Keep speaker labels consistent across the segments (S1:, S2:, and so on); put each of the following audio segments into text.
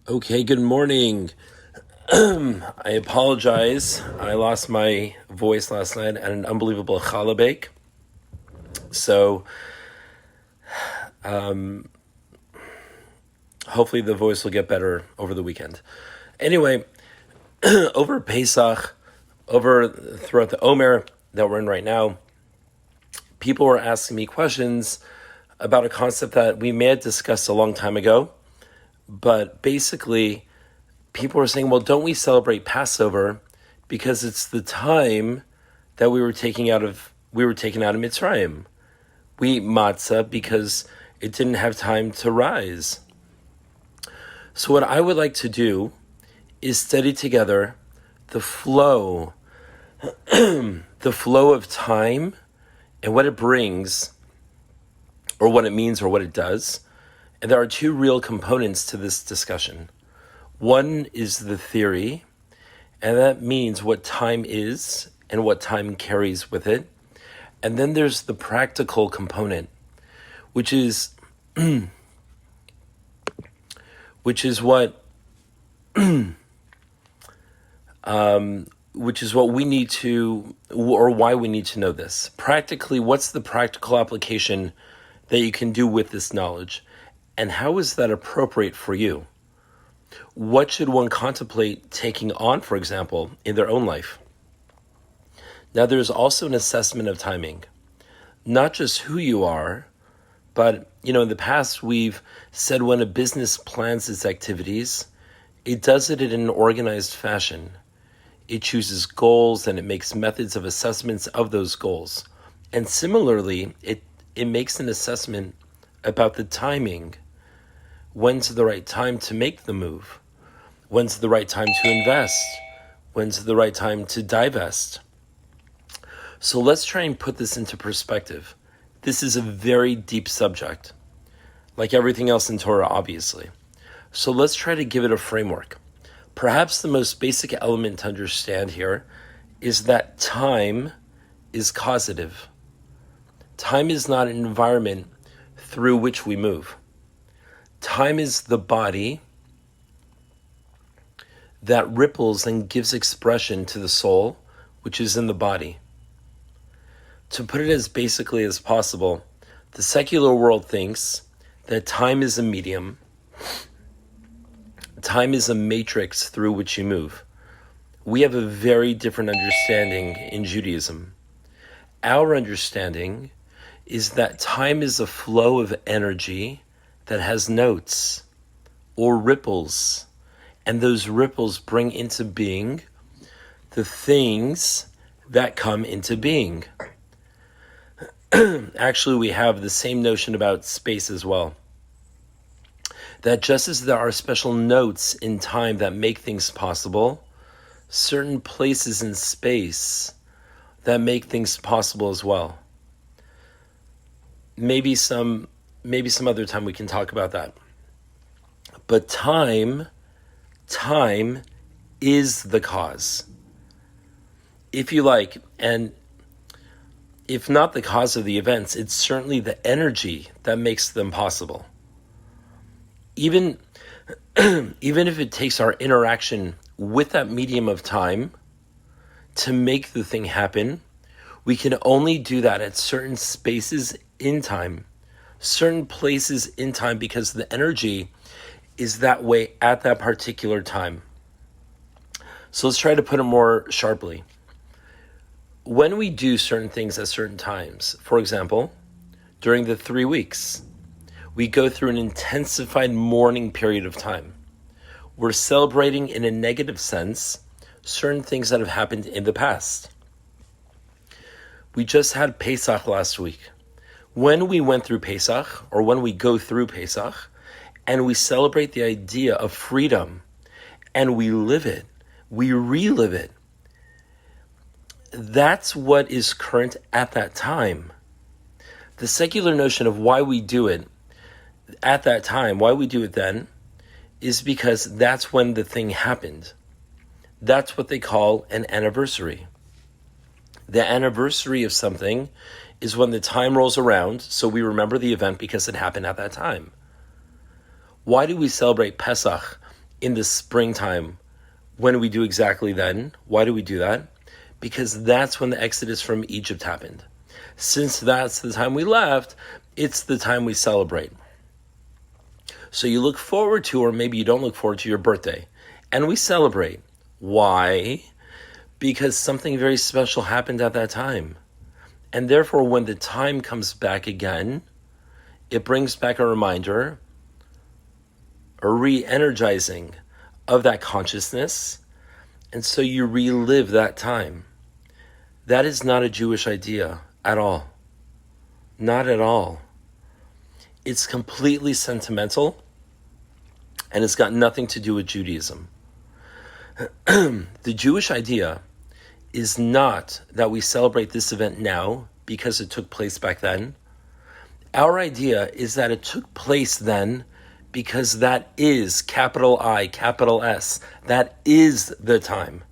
S1: Okay, good morning. I apologize. I lost my voice last night at an unbelievable challah bake. So hopefully the voice will get better over the weekend. Anyway, over Pesach, throughout the Omer that we're in right now, people were asking me questions about a concept that we may have discussed a long time ago. But basically, people were saying, well, don't we celebrate Passover because it's the time that we were taken out of Mitzrayim? We eat matzah because it didn't have time to rise. So what I would like to do is study together the flow of time and what it brings, or what it means, or what it does. And there are two real components to this discussion. One is the theory, and that means what time is and what time carries with it. And then there's the practical component, which is what we need to, or why we need to know this. Practically, what's the practical application that you can do with this knowledge? And how is that appropriate for you? What should one contemplate taking on, for example, in their own life? Now, there's also an assessment of timing, not just who you are, but, in the past, we've said when a business plans its activities, it does it in an organized fashion. It chooses goals and it makes methods of assessments of those goals. And similarly, it makes an assessment about the timing. When's the right time to make the move? When's the right time to invest? When's the right time to divest? So let's try and put this into perspective. This is a very deep subject, like everything else in Torah, obviously. So let's try to give it a framework. Perhaps the most basic element to understand here is that time is causative. Time is not an environment through which we move. Time is the body that ripples and gives expression to the soul, which is in the body. To put it as basically as possible, the secular world thinks that time is a medium. Time is a matrix through which you move. We have a very different understanding in Judaism. Our understanding is that time is a flow of energy that has notes or ripples, and those ripples bring into being the things that come into being. Actually, we have the same notion about space as well. That just as there are special notes in time that make things possible, certain places in space that make things possible as well. Maybe some other time we can talk about that. But time is the cause, if you like, and if not the cause of the events, it's certainly the energy that makes them possible. Even if it takes our interaction with that medium of time to make the thing happen, we can only do that at certain spaces in time, certain places in time, because the energy is that way at that particular time. So let's try to put it more sharply. When we do certain things at certain times, for example, during the 3 weeks, we go through an intensified mourning period of time. We're celebrating, in a negative sense, certain things that have happened in the past. We just had Pesach last week. When we went through Pesach, or when we go through Pesach, and we celebrate the idea of freedom, and we live it, we relive it, that's what is current at that time. The secular notion of why we do it at that time, why we do it then, is because that's when the thing happened. That's what they call an anniversary. The anniversary of something is when the time rolls around, so we remember the event because it happened at that time. Why do we celebrate Pesach in the springtime, when do we do exactly then? Why do we do that? Because that's when the exodus from Egypt happened. Since that's the time we left, it's the time we celebrate. So you look forward to, or maybe you don't look forward to, your birthday. And we celebrate. Why? Because something very special happened at that time. And therefore, when the time comes back again, it brings back a reminder, a re-energizing of that consciousness. And so you relive that time. That is not a Jewish idea at all. Not at all. It's completely sentimental, and it's got nothing to do with Judaism. The Jewish idea is not that we celebrate this event now because it took place back then. Our idea is that it took place then because that is, capital I, capital S, that is the time.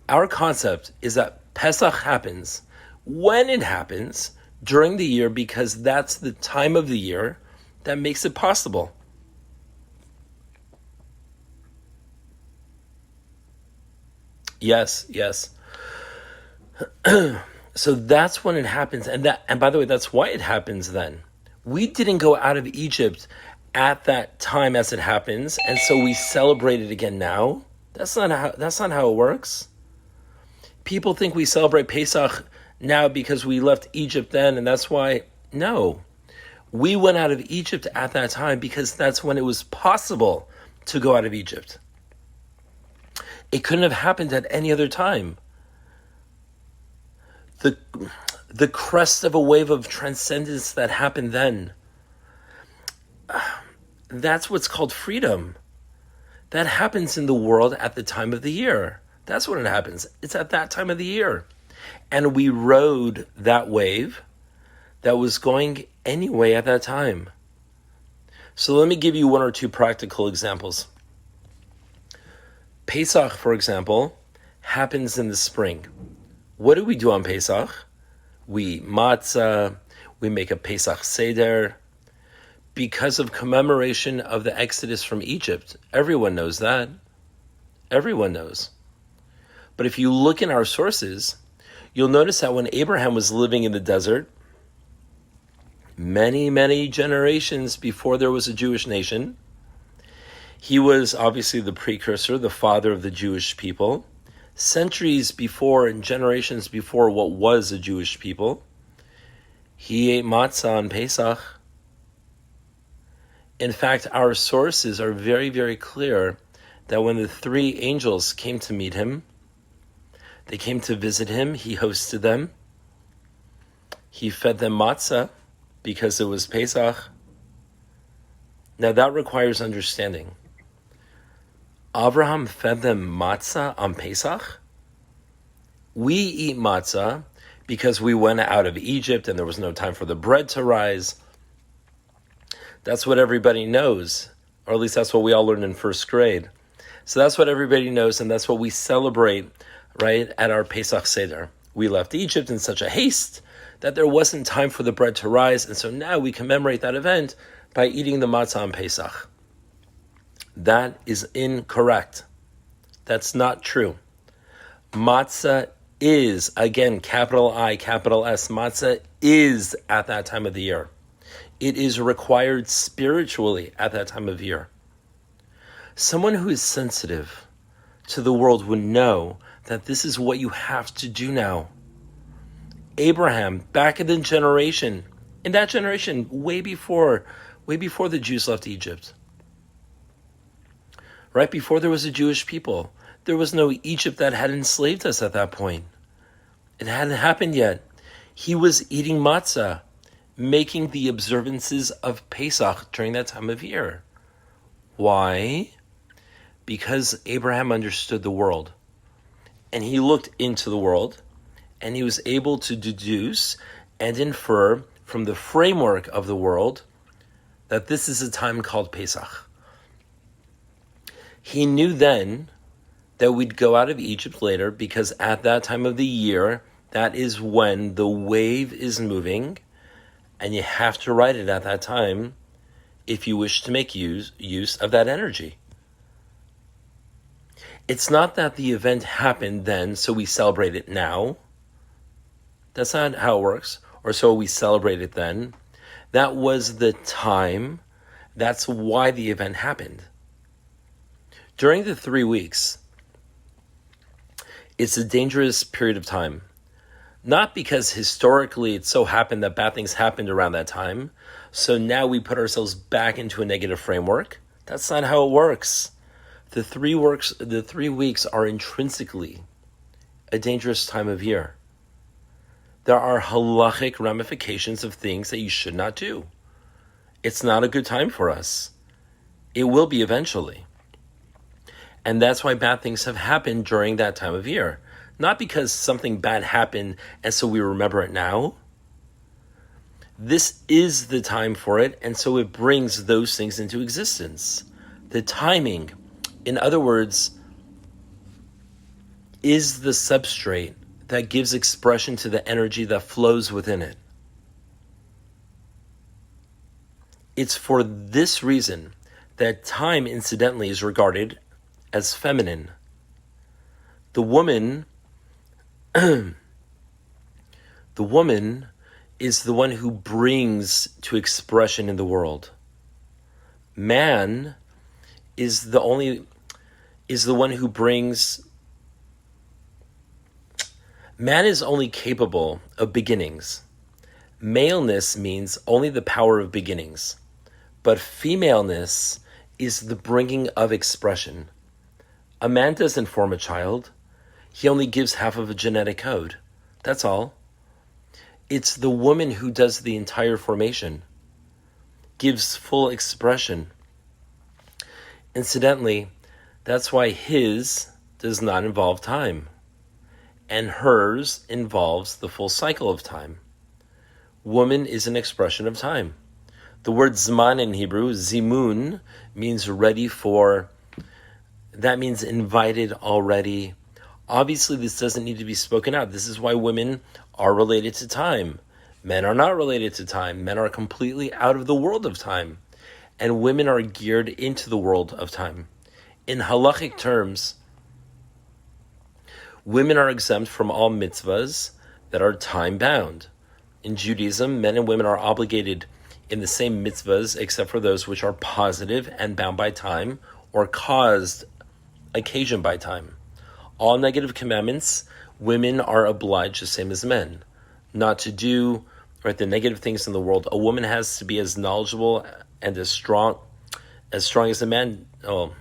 S1: Our concept is that Pesach happens when it happens during the year because that's the time of the year that makes it possible. Yes. So that's when it happens, and by the way, that's why it happens then. We didn't go out of Egypt at that time as it happens, and so we celebrate it again now. That's not how it works. People think we celebrate Pesach now because we left Egypt then, and that's why. No. We went out of Egypt at that time because that's when it was possible to go out of Egypt. It couldn't have happened at any other time. The crest of a wave of transcendence that happened then, that's what's called freedom. That happens in the world at the time of the year. That's when it happens. It's at that time of the year. And we rode that wave that was going anyway at that time. So let me give you one or two practical examples. Pesach, for example, happens in the spring. What do we do on Pesach? We eat matzah, we make a Pesach Seder, because of commemoration of the exodus from Egypt. Everyone knows that. Everyone knows. But if you look in our sources, you'll notice that when Abraham was living in the desert, many generations before there was a Jewish nation, he was obviously the precursor, the father of the Jewish people. Centuries before and generations before what was a Jewish people, he ate matzah on Pesach. In fact, our sources are very clear that when the three angels came to meet him, they came to visit him, he hosted them, he fed them matzah because it was Pesach. Now that requires understanding. Abraham fed them matzah on Pesach. We eat matzah because we went out of Egypt and there was no time for the bread to rise. That's what everybody knows, or at least that's what we all learned in first grade. So that's what everybody knows, and that's what we celebrate, right, at our Pesach Seder. We left Egypt in such a haste that there wasn't time for the bread to rise, and so now we commemorate that event by eating the matzah on Pesach. That is incorrect. That's not true. Matzah is, again, capital I, capital S, matzah is at that time of the year. It is required spiritually at that time of year. Someone who is sensitive to the world would know that this is what you have to do now. Abraham, back in that generation, way before the Jews left Egypt, right before there was a Jewish people, there was no Egypt that had enslaved us at that point. It hadn't happened yet. He was eating matzah, making the observances of Pesach during that time of year. Why? Because Abraham understood the world. And he looked into the world, and he was able to deduce and infer from the framework of the world that this is a time called Pesach. He knew then that we'd go out of Egypt later because at that time of the year, that is when the wave is moving, and you have to ride it at that time, if you wish to make use of that energy. It's not that the event happened then, so we celebrate it now. That's not how it works. Or so we celebrate it then. That was the time. That's why the event happened. During the 3 weeks, it's a dangerous period of time. Not because historically it so happened that bad things happened around that time, so now we put ourselves back into a negative framework. That's not how it works. The 3 weeks are intrinsically a dangerous time of year. There are halachic ramifications of things that you should not do. It's not a good time for us. It will be eventually. And that's why bad things have happened during that time of year. Not because something bad happened and so we remember it now. This is the time for it, and so it brings those things into existence. The timing, in other words, is the substrate that gives expression to the energy that flows within it. It's for this reason that time, incidentally, is regarded as feminine. The woman is the one who brings to expression in the world. Man is the one who brings. Man is only capable of beginnings. Maleness means only the power of beginnings, but femaleness is the bringing of expression. A man doesn't form a child. He only gives half of a genetic code. That's all. It's the woman who does the entire formation, gives full expression. Incidentally, that's why his does not involve time, and hers involves the full cycle of time. Woman is an expression of time. The word zman in Hebrew, zimun, means ready for. That means invited already. Obviously, this doesn't need to be spoken out. This is why women are related to time. Men are not related to time. Men are completely out of the world of time. And women are geared into the world of time. In halachic terms, women are exempt from all mitzvahs that are time-bound. In Judaism, men and women are obligated in the same mitzvahs except for those which are positive and bound by time or occasioned by time. All negative commandments, women are obliged, the same as men, not to do the negative things in the world. A woman has to be as knowledgeable and as strong as a man. Oh,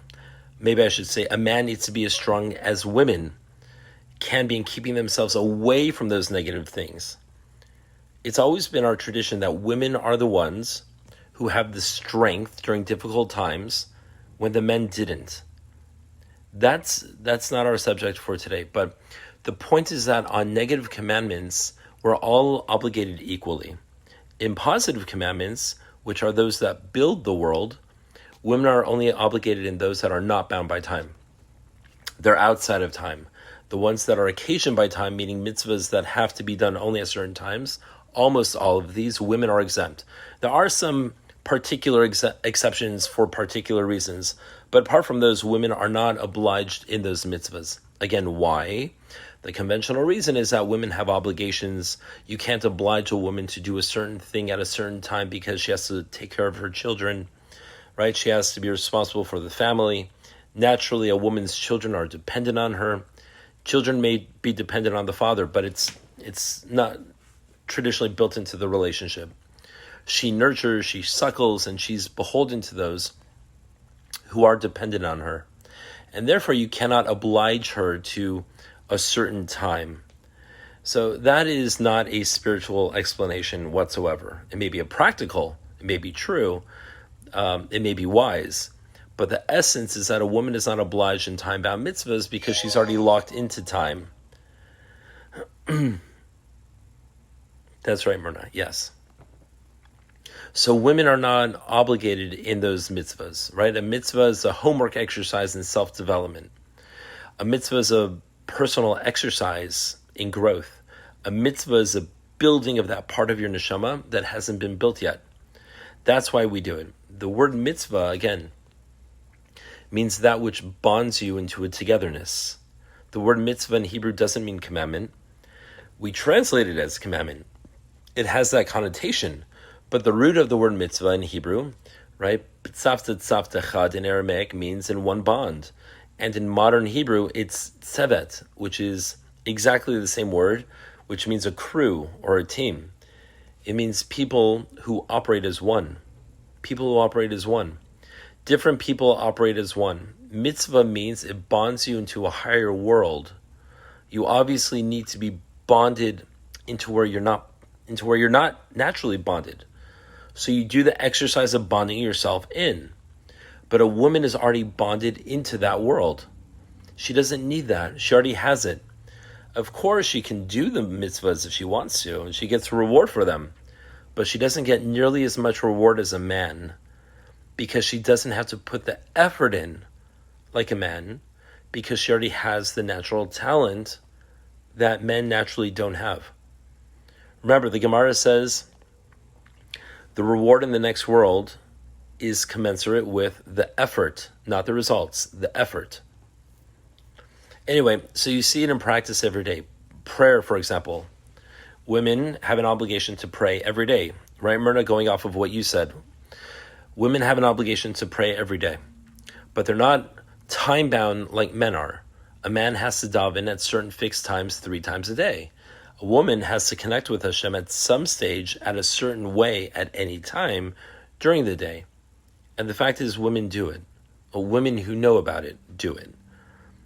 S1: maybe I should say a man needs to be as strong as women can be in keeping themselves away from those negative things. It's always been our tradition that women are the ones who have the strength during difficult times when the men didn't. That's not our subject for today, but the point is that on negative commandments, we're all obligated equally. In positive commandments, which are those that build the world, women are only obligated in those that are not bound by time. They're outside of time. The ones that are occasioned by time, meaning mitzvahs that have to be done only at certain times, almost all of these, women are exempt. There are some particular exceptions for particular reasons, but apart from those, women are not obliged in those mitzvahs. Again, why? The conventional reason is that women have obligations. You can't oblige a woman to do a certain thing at a certain time because she has to take care of her children, right? She has to be responsible for the family. Naturally, a woman's children are dependent on her. Children may be dependent on the father, but it's not traditionally built into the relationship. She nurtures, she suckles, and she's beholden to those who are dependent on her. And therefore, you cannot oblige her to a certain time. So that is not a spiritual explanation whatsoever. It may be a practical, it may be true, it may be wise, but the essence is that a woman is not obliged in time-bound mitzvahs because she's already locked into time. That's right, Myrna, yes. So women are not obligated in those mitzvahs, right? A mitzvah is a homework exercise in self-development. A mitzvah is a personal exercise in growth. A mitzvah is a building of that part of your neshama that hasn't been built yet. That's why we do it. The word mitzvah, again, means that which bonds you into a togetherness. The word mitzvah in Hebrew doesn't mean commandment. We translate it as commandment. It has that connotation, but the root of the word mitzvah in Hebrew, right, b'tzavta tzavta chad in Aramaic means in one bond. And in modern Hebrew, it's tzevet, which is exactly the same word, which means a crew or a team. It means people who operate as one. People who operate as one. Different people operate as one. Mitzvah means it bonds you into a higher world. You obviously need to be bonded into where you're not naturally bonded. So you do the exercise of bonding yourself in. But a woman is already bonded into that world. She doesn't need that. She already has it. Of course, she can do the mitzvahs if she wants to, and she gets a reward for them. But she doesn't get nearly as much reward as a man, because she doesn't have to put the effort in like a man, because she already has the natural talent that men naturally don't have. Remember, the Gemara says the reward in the next world is commensurate with the effort, not the results, the effort. Anyway, so you see it in practice every day. Prayer, for example. Women have an obligation to pray every day. Right, Myrna, going off of what you said. Women have an obligation to pray every day. But they're not time-bound like men are. A man has to daven at certain fixed times 3 times a day. A woman has to connect with Hashem at some stage at a certain way at any time during the day. And the fact is, women do it. Women who know about it do it.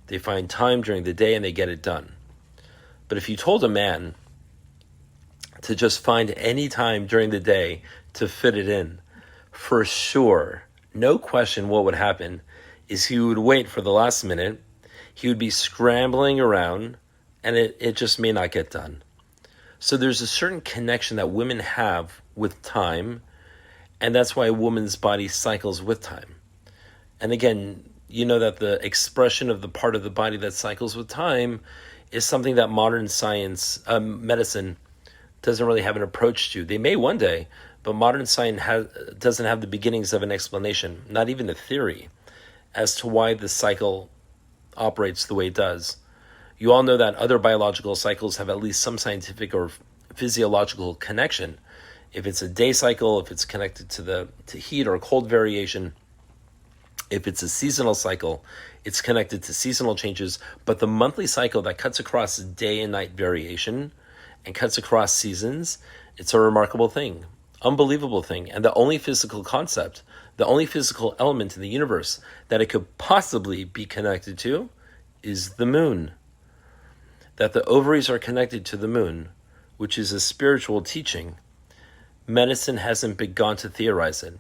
S1: They find time during the day and they get it done. But if you told a man to just find any time during the day to fit it in, for sure, no question, what would happen is he would wait for the last minute. He would be scrambling around and it just may not get done. So there's a certain connection that women have with time, and that's why a woman's body cycles with time. And again, you know that the expression of the part of the body that cycles with time is something that modern science, medicine, doesn't really have an approach to. They may one day, but modern science doesn't have the beginnings of an explanation, not even a theory, as to why the cycle operates the way it does. You all know that other biological cycles have at least some scientific or physiological connection. If it's a day cycle, if it's connected to heat or cold variation, if it's a seasonal cycle, it's connected to seasonal changes. But the monthly cycle that cuts across day and night variation and cuts across seasons, it's a remarkable thing, unbelievable thing. And the only physical concept, the only physical element in the universe that it could possibly be connected to is the moon. That the ovaries are connected to the moon, which is a spiritual teaching. Medicine hasn't begun to theorize it,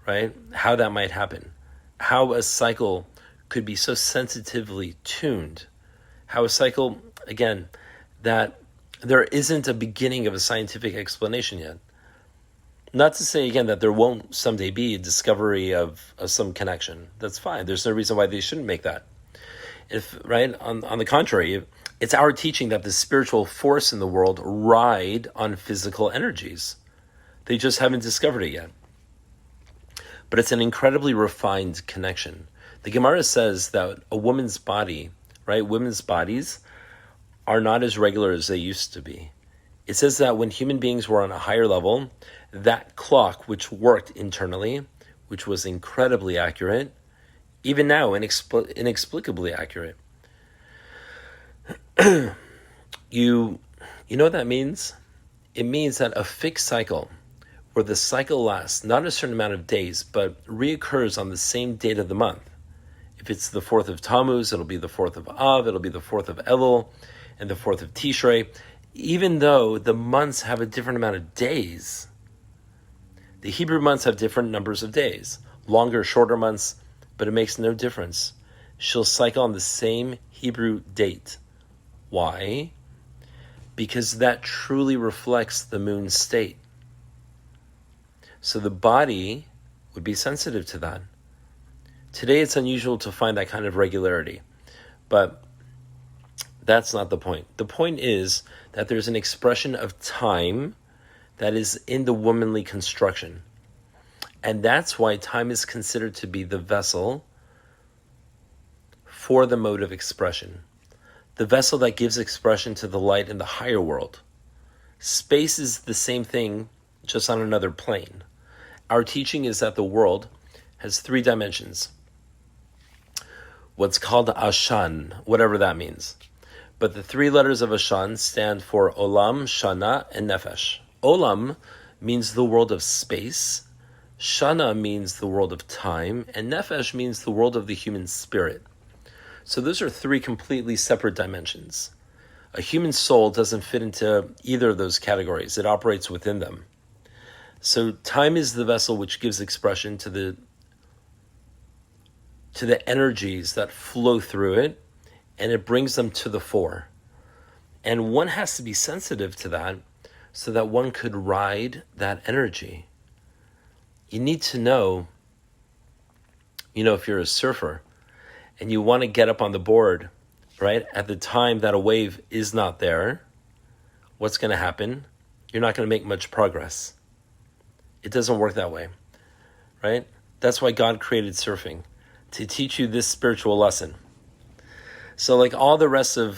S1: right? How that might happen. How a cycle could be so sensitively tuned. How a cycle, again, that there isn't a beginning of a scientific explanation yet. Not to say, again, that there won't someday be a discovery of some connection. That's fine. There's no reason why they shouldn't make that. Right? On the contrary, it's our teaching that the spiritual force in the world ride on physical energies. They just haven't discovered it yet. But it's an incredibly refined connection. The Gemara says that a woman's body, right, women's bodies are not as regular as they used to be. It says that when human beings were on a higher level, that clock which worked internally, which was incredibly accurate, even now inexplicably accurate. You know what that means? It means that a fixed cycle, where the cycle lasts not a certain amount of days, but reoccurs on the same date of the month. If it's the 4th of Tammuz, it'll be the 4th of Av, it'll be the 4th of Elul, and the 4th of Tishrei. Even though the months have a different amount of days, the Hebrew months have different numbers of days, longer, shorter months, but it makes no difference. She'll cycle on the same Hebrew date. Why? Because that truly reflects the moon's state. So the body would be sensitive to that. Today it's unusual to find that kind of regularity, but that's not the point. The point is that there's an expression of time that is in the womanly construction. And that's why time is considered to be the vessel for the mode of expression. The vessel that gives expression to the light in the higher world. Space is the same thing, just on another plane. Our teaching is that the world has 3 dimensions. What's called Ashan, whatever that means. But the 3 letters of Ashan stand for Olam, Shana, and Nefesh. Olam means the world of space. Shana means the world of time. And Nefesh means the world of the human spirit. So those are 3 completely separate dimensions. A human soul doesn't fit into either of those categories. It operates within them. So time is the vessel which gives expression to the energies that flow through it, and it brings them to the fore. And one has to be sensitive to that so that one could ride that energy. You need to know, if you're a surfer and you want to get up on the board, right, at the time that a wave is not there, what's going to happen? You're not going to make much progress. It doesn't work that way, right? That's why God created surfing, to teach you this spiritual lesson. So like all the rest of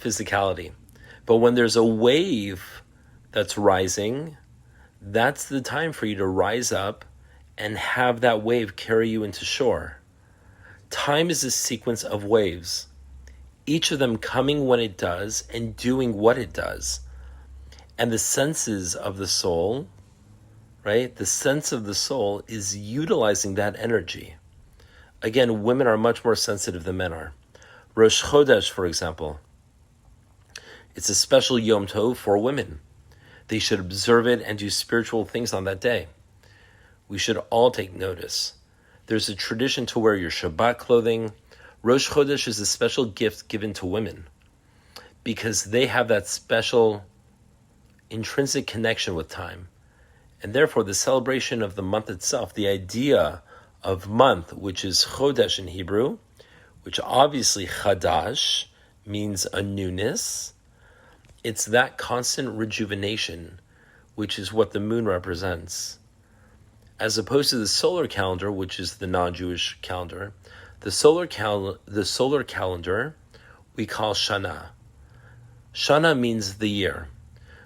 S1: physicality, but when there's a wave that's rising, that's the time for you to rise up and have that wave carry you into shore. Time is a sequence of waves, each of them coming when it does and doing what it does. And the senses of the soul, right? The sense of the soul is utilizing that energy. Again, women are much more sensitive than men are. Rosh Chodesh, for example, it's a special Yom Tov for women. They should observe it and do spiritual things on that day. We should all take notice. There's a tradition to wear your Shabbat clothing. Rosh Chodesh is a special gift given to women because they have that special intrinsic connection with time. And therefore, the celebration of the month itself, the idea of month, which is Chodesh in Hebrew, which obviously Chadash means a newness, it's that constant rejuvenation, which is what the moon represents. As opposed to the solar calendar, which is the non-Jewish calendar, the solar calendar we call Shana. Shana means the year.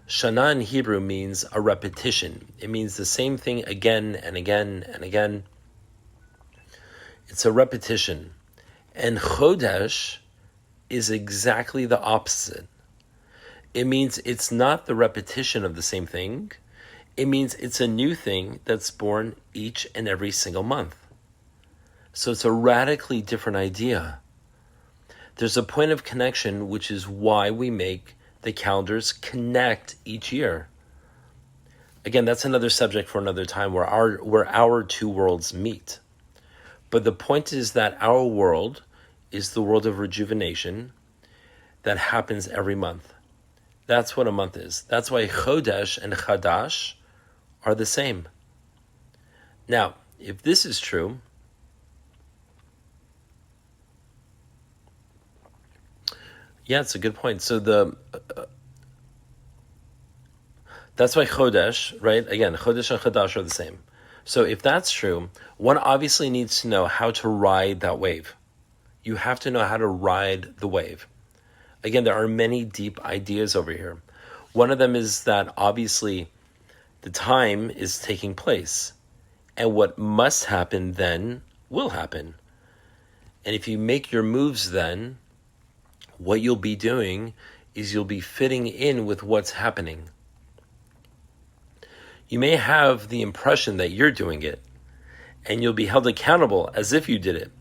S1: Shana in Hebrew means a repetition. It means the same thing again and again and again. It's a repetition. And Chodesh is exactly the opposite. It means it's not the repetition of the same thing. It means it's a new thing that's born each and every single month. So it's a radically different idea. There's a point of connection, which is why we make the calendars connect each year. Again, that's another subject for another time where our 2 worlds meet. But the point is that our world is the world of rejuvenation that happens every month. That's what a month is. That's why Chodesh and Chadash are the same. Now, if this is true, yeah, it's a good point. So that's why Chodesh, right? Again, Chodesh and Chadash are the same. So if that's true, one obviously needs to know how to ride that wave. You have to know how to ride the wave. Again, there are many deep ideas over here. One of them is that obviously the time is taking place, and what must happen then will happen. And if you make your moves then, what you'll be doing is you'll be fitting in with what's happening. You may have the impression that you're doing it, and you'll be held accountable as if you did it.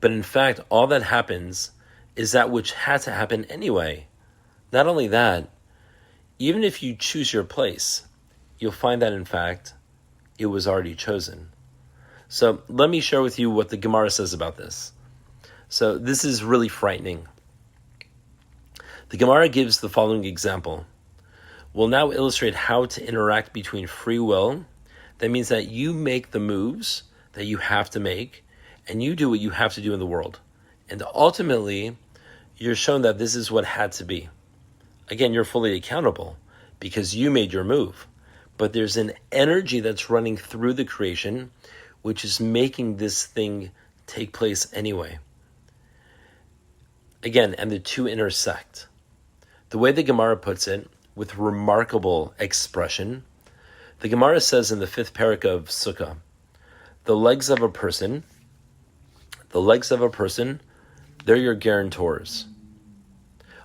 S1: But in fact, all that happens is that which had to happen anyway. Not only that, even if you choose your place, you'll find that in fact, it was already chosen. So let me share with you what the Gemara says about this. So this is really frightening. The Gemara gives the following example. We'll now illustrate how to interact between free will. That means that you make the moves that you have to make, and you do what you have to do in the world. And ultimately, you're shown that this is what had to be. Again, you're fully accountable because you made your move. but there's an energy that's running through the creation, which is making this thing take place anyway. Again, and the two intersect. The way the Gemara puts it, with remarkable expression, the Gemara says in the 5th parak of Sukkah, the legs of a person, they're your guarantors.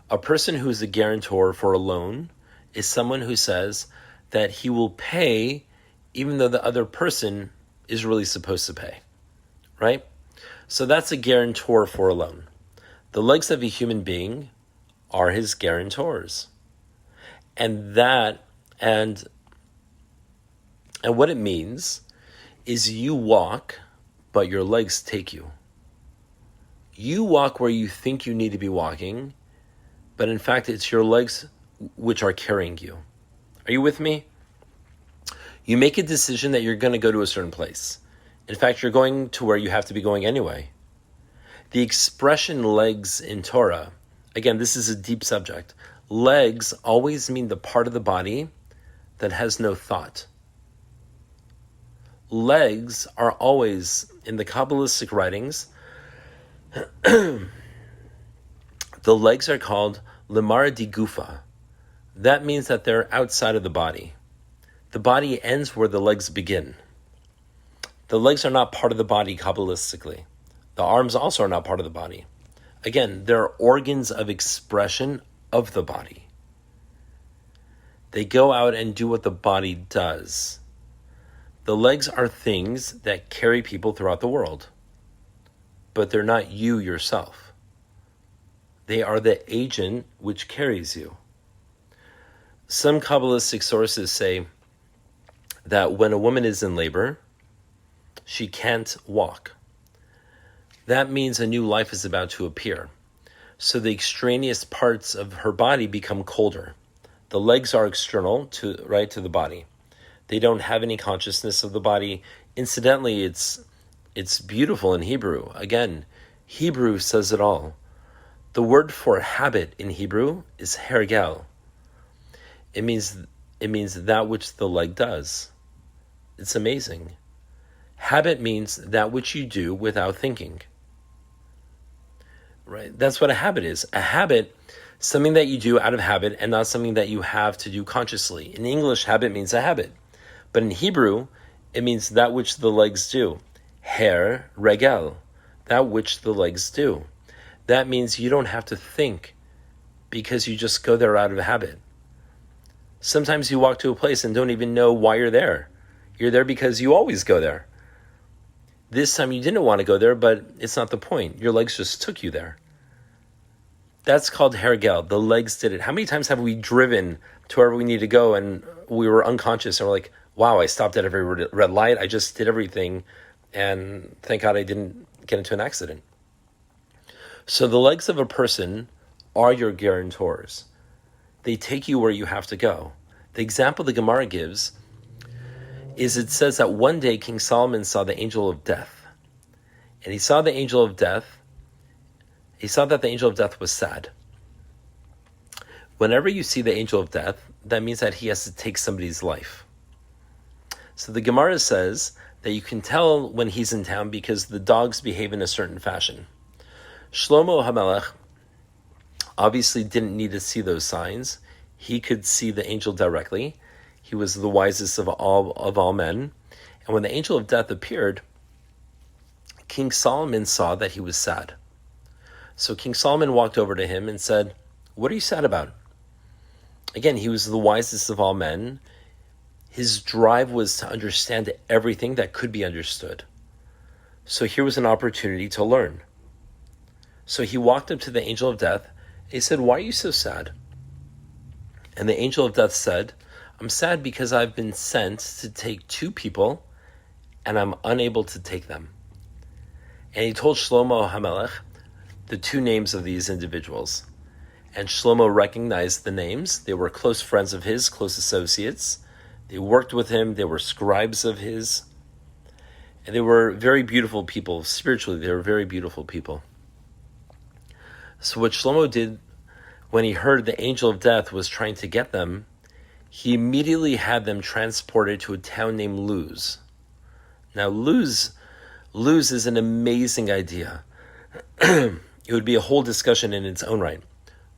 S1: A person who's a guarantor for a loan is someone who says that he will pay even though the other person is really supposed to pay, right? So that's a guarantor for a loan. The legs of a human being are his guarantors. And what it means is you walk, but your legs take you. You walk where you think you need to be walking, but in fact it's your legs which are carrying you. Are you with me? You make a decision that you're going to go to a certain place. In fact, you're going to where you have to be going anyway. The expression legs in Torah, again, this is a deep subject. Legs always mean the part of the body that has no thought. Legs are always, in the Kabbalistic writings, the legs are called lemara di gufa. That means that they're outside of the body. The body ends where the legs begin. The legs are not part of the body Kabbalistically. The arms also are not part of the body. Again, they're organs of expression of the body. They go out and do what the body does. The legs are things that carry people throughout the world, but they're not you yourself. They are the agent which carries you. Some Kabbalistic sources say that when a woman is in labor, she can't walk. That means a new life is about to appear. So the extraneous parts of her body become colder. The legs are external to the body. They don't have any consciousness of the body. Incidentally, it's beautiful in Hebrew. Again, Hebrew says it all. The word for habit in Hebrew is hergel. It means that which the leg does. It's amazing. Habit means that which you do without thinking. Right? That's what a habit is. A habit, something that you do out of habit and not something that you have to do consciously. In English, habit means a habit. But in Hebrew, it means that which the legs do. Her, regel, that which the legs do. That means you don't have to think because you just go there out of habit. Sometimes you walk to a place and don't even know why you're there. You're there because you always go there. This time you didn't want to go there, but it's not the point. Your legs just took you there. That's called hergel. The legs did it. How many times have we driven to wherever we need to go and we were unconscious and we're like, wow, I stopped at every red light. I just did everything. And thank God I didn't get into an accident. So the legs of a person are your guarantors. They take you where you have to go. The example the Gemara gives is it says that one day King Solomon saw the angel of death. And he saw the angel of death. He saw that the angel of death was sad. Whenever you see the angel of death, that means that he has to take somebody's life. So the Gemara says that you can tell when he's in town because the dogs behave in a certain fashion. Shlomo HaMelech obviously didn't need to see those signs. He could see the angel directly. He was the wisest of all men. And when the angel of death appeared, King Solomon saw that he was sad. So King Solomon walked over to him and said, "What are you sad about?" Again, he was the wisest of all men. His drive was to understand everything that could be understood. So here was an opportunity to learn. So he walked up to the angel of death. And he said, "Why are you so sad?" And the angel of death said, "I'm sad because I've been sent to take two people and I'm unable to take them." And he told Shlomo HaMelech the two names of these individuals. And Shlomo recognized the names. They were close friends of his, close associates. They worked with him. They were scribes of his. And they were very beautiful people. Spiritually, they were very beautiful people. So what Shlomo did when he heard the angel of death was trying to get them, he immediately had them transported to a town named Luz. Now, Luz is an amazing idea. It would be a whole discussion in its own right.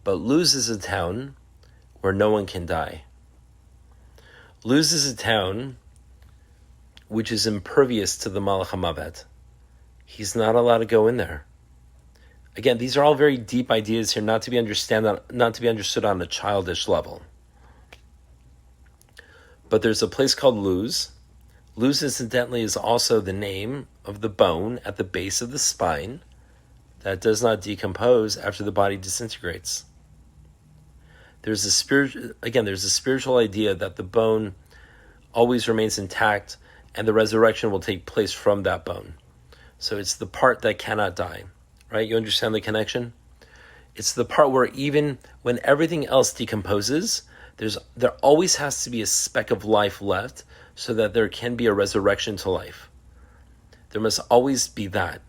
S1: But Luz is a town where no one can die. Luz is a town which is impervious to the Malach HaMavet. He's not allowed to go in there. Again, these are all very deep ideas here, not to be understood on a childish level. But there's a place called Luz. Luz, incidentally, is also the name of the bone at the base of the spine that does not decompose after the body disintegrates. There's a spiritual idea that the bone always remains intact and the resurrection will take place from that bone. So it's the part that cannot die, right? You understand the connection? It's the part where even when everything else decomposes, there always has to be a speck of life left so that there can be a resurrection to life. There must always be that.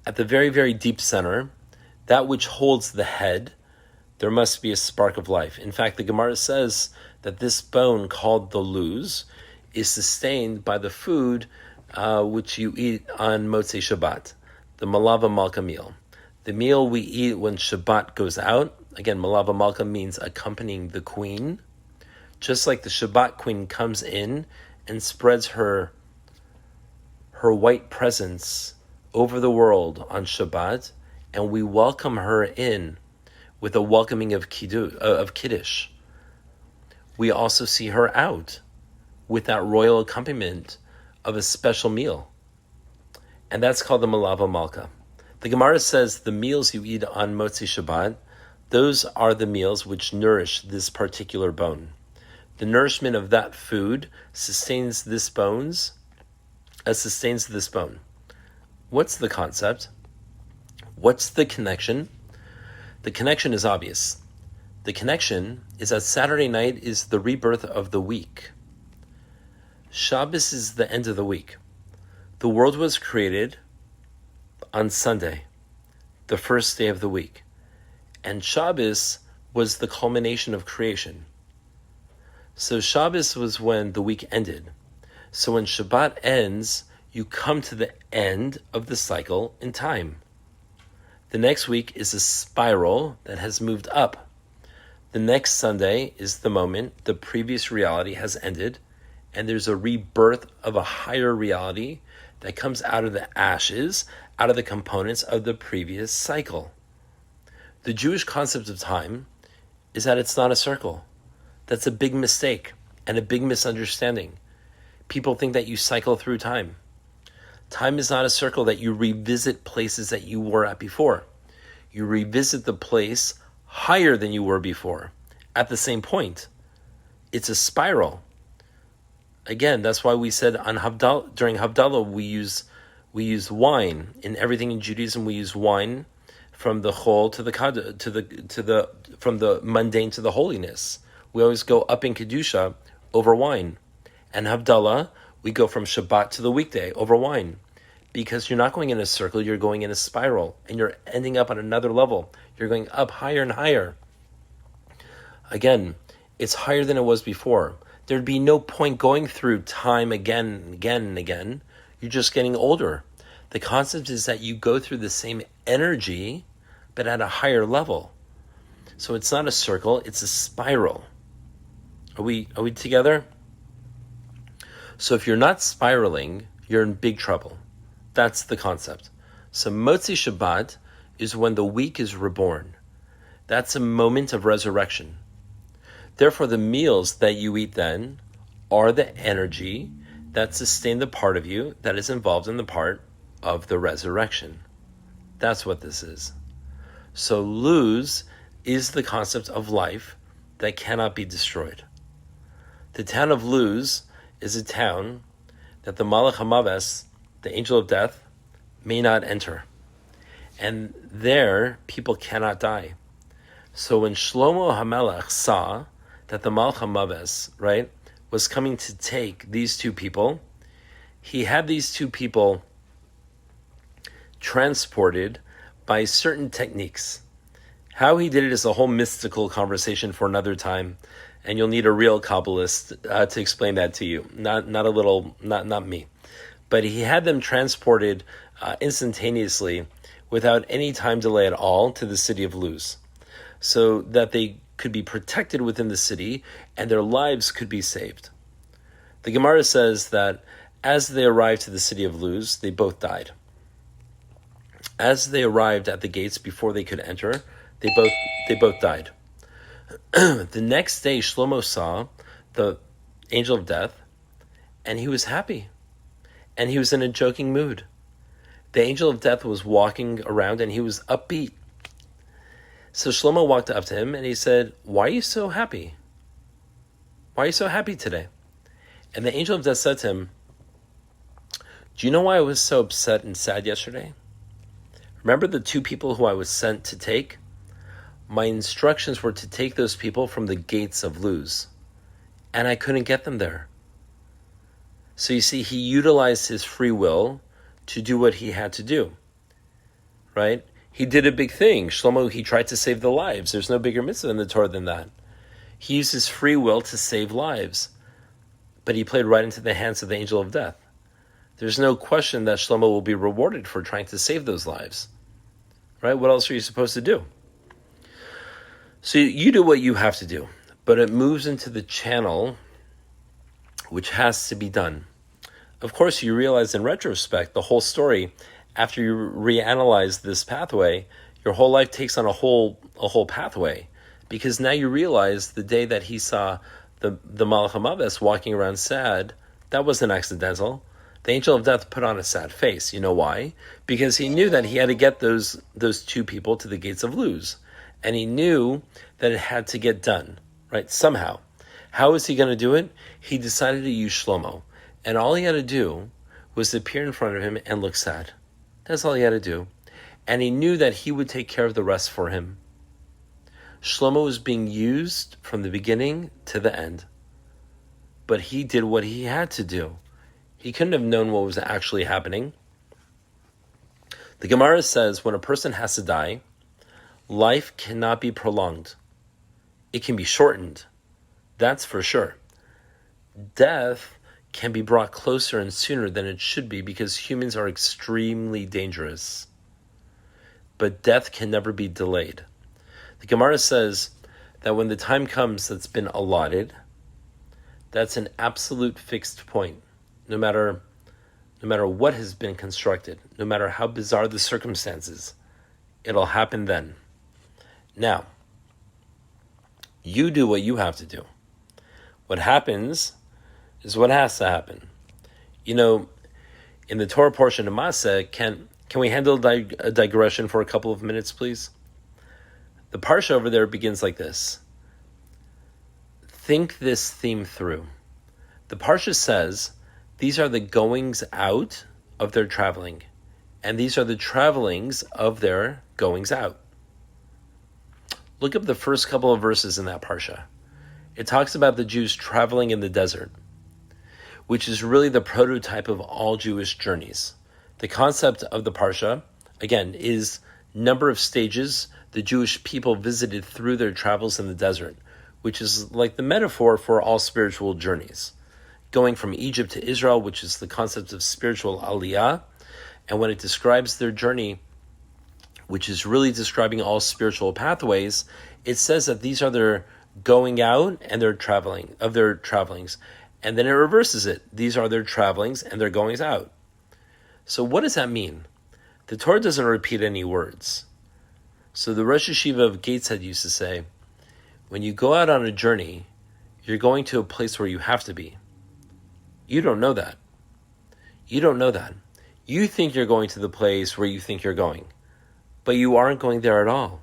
S1: At the very, very deep center, that which holds the head, there must be a spark of life. In fact, the Gemara says that this bone called the Luz is sustained by the food which you eat on Motzei Shabbat, the Malava Malka meal. The meal we eat when Shabbat goes out, again, Malava Malka means accompanying the queen. Just like the Shabbat queen comes in and spreads her white presence over the world on Shabbat, and we welcome her in with a welcoming of Kiddush. We also see her out with that royal accompaniment of a special meal. And that's called the Malava Malka. The Gemara says the meals you eat on Motzei Shabbat, those are the meals which nourish this particular bone. The nourishment of that food sustains this bone. What's the concept? What's the connection? The connection is obvious. The connection is that Saturday night is the rebirth of the week. Shabbos is the end of the week. The world was created on Sunday, the first day of the week. And Shabbos was the culmination of creation. So Shabbos was when the week ended. So when Shabbat ends, you come to the end of the cycle in time. The next week is a spiral that has moved up. The next Sunday is the moment the previous reality has ended, and there's a rebirth of a higher reality that comes out of the ashes, out of the components of the previous cycle. The Jewish concept of time is that it's not a circle. That's a big mistake and a big misunderstanding. People think that you cycle through time. Time is not a circle that you revisit places that you were at before. You revisit the place higher than you were before, at the same point. It's a spiral. Again, that's why we said during Havdalah we use wine. In everything in Judaism we use wine from the chol from the mundane to the holiness. We always go up in Kedusha over wine. And Havdalah, we go from Shabbat to the weekday over wine. Because you're not going in a circle, you're going in a spiral. And you're ending up on another level. You're going up higher and higher. Again, it's higher than it was before. There'd be no point going through time again and again and again. You're just getting older. The concept is that you go through the same energy, but at a higher level. So it's not a circle, it's a spiral. Are we together? So if you're not spiraling, you're in big trouble. That's the concept. So Motzei Shabbat is when the week is reborn. That's a moment of resurrection. Therefore, the meals that you eat then are the energy that sustain the part of you that is involved in the part of the resurrection. That's what this is. So Luz is the concept of life that cannot be destroyed. The town of Luz is a town that the Malach HaMaves, the angel of death, may not enter. And there, people cannot die. So when Shlomo HaMelech saw that the Malach HaMaves, right, was coming to take these two people, he had these two people transported by certain techniques. How he did it is a whole mystical conversation for another time, and you'll need a real Kabbalist to explain that to you, not me. But he had them transported instantaneously, without any time delay at all, to the city of Luz, so that they could be protected within the city and their lives could be saved. The Gemara says that as they arrived to the city of Luz, they both died. As they arrived at the gates before they could enter, they both died. The next day, Shlomo saw the angel of death, and he was happy, and he was in a joking mood. The angel of death was walking around, and he was upbeat. So Shlomo walked up to him, and he said, "Why are you so happy? Why are you so happy today?" And the angel of death said to him, "Do you know why I was so upset and sad yesterday? Remember the 2 people who I was sent to take? My instructions were to take those people from the gates of Luz, and I couldn't get them there." So you see, he utilized his free will to do what he had to do, right? He did a big thing. Shlomo, he tried to save the lives. There's no bigger mitzvah in the Torah than that. He used his free will to save lives, but he played right into the hands of the angel of death. There's no question that Shlomo will be rewarded for trying to save those lives, right? What else are you supposed to do? So you do what you have to do, but it moves into the channel which has to be done. Of course, you realize in retrospect, the whole story, after you reanalyze this pathway, your whole life takes on a whole pathway, because now you realize the day that he saw the Malach HaMaves walking around sad, that wasn't accidental. The angel of death put on a sad face. You know why? Because he knew that he had to get those 2 people to the gates of Luz, and he knew that it had to get done, right? Somehow. How is he going to do it? He decided to use Shlomo, and all he had to do was appear in front of him and look sad. That's all he had to do. And he knew that he would take care of the rest for him. Shlomo was being used from the beginning to the end. But he did what he had to do. He couldn't have known what was actually happening. The Gemara says when a person has to die, life cannot be prolonged. It can be shortened. That's for sure. Death can be brought closer and sooner than it should be, because humans are extremely dangerous. But death can never be delayed. The Gemara says that when the time comes that's been allotted, that's an absolute fixed point. No matter what has been constructed, no matter how bizarre the circumstances, it'll happen then. Now, you do what you have to do. What happens is what has to happen. You know, in the Torah portion of Maseh, can we handle a digression for a couple of minutes, please? The parsha over there begins like this. Think this theme through. The parsha says, these are the goings out of their traveling, and these are the travelings of their goings out. Look up the first couple of verses in that parsha. It talks about the Jews traveling in the desert, which is really the prototype of all Jewish journeys. The concept of the parsha, again, is number of stages the Jewish people visited through their travels in the desert, which is like the metaphor for all spiritual journeys. Going from Egypt to Israel, which is the concept of spiritual aliyah, and when it describes their journey, which is really describing all spiritual pathways, it says that these are their going out and their travelings. And then it reverses it. These are their travelings and their goings out. So what does that mean? The Torah doesn't repeat any words. So the Rosh Yeshiva of Gateshead used to say, when you go out on a journey, you're going to a place where you have to be. You don't know that. You don't know that. You think you're going to the place where you think you're going, but you aren't going there at all.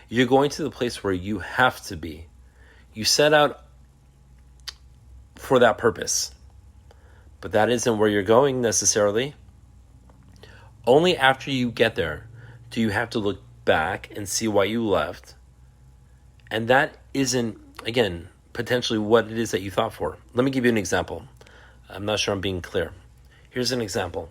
S1: You're going to the place where you have to be. You set out for that purpose, but that isn't where you're going necessarily. Only after you get there do you have to look back and see why you left. And that isn't, again, potentially what it is that you thought for. Let me give you an example. I'm not sure I'm being clear. Here's an example.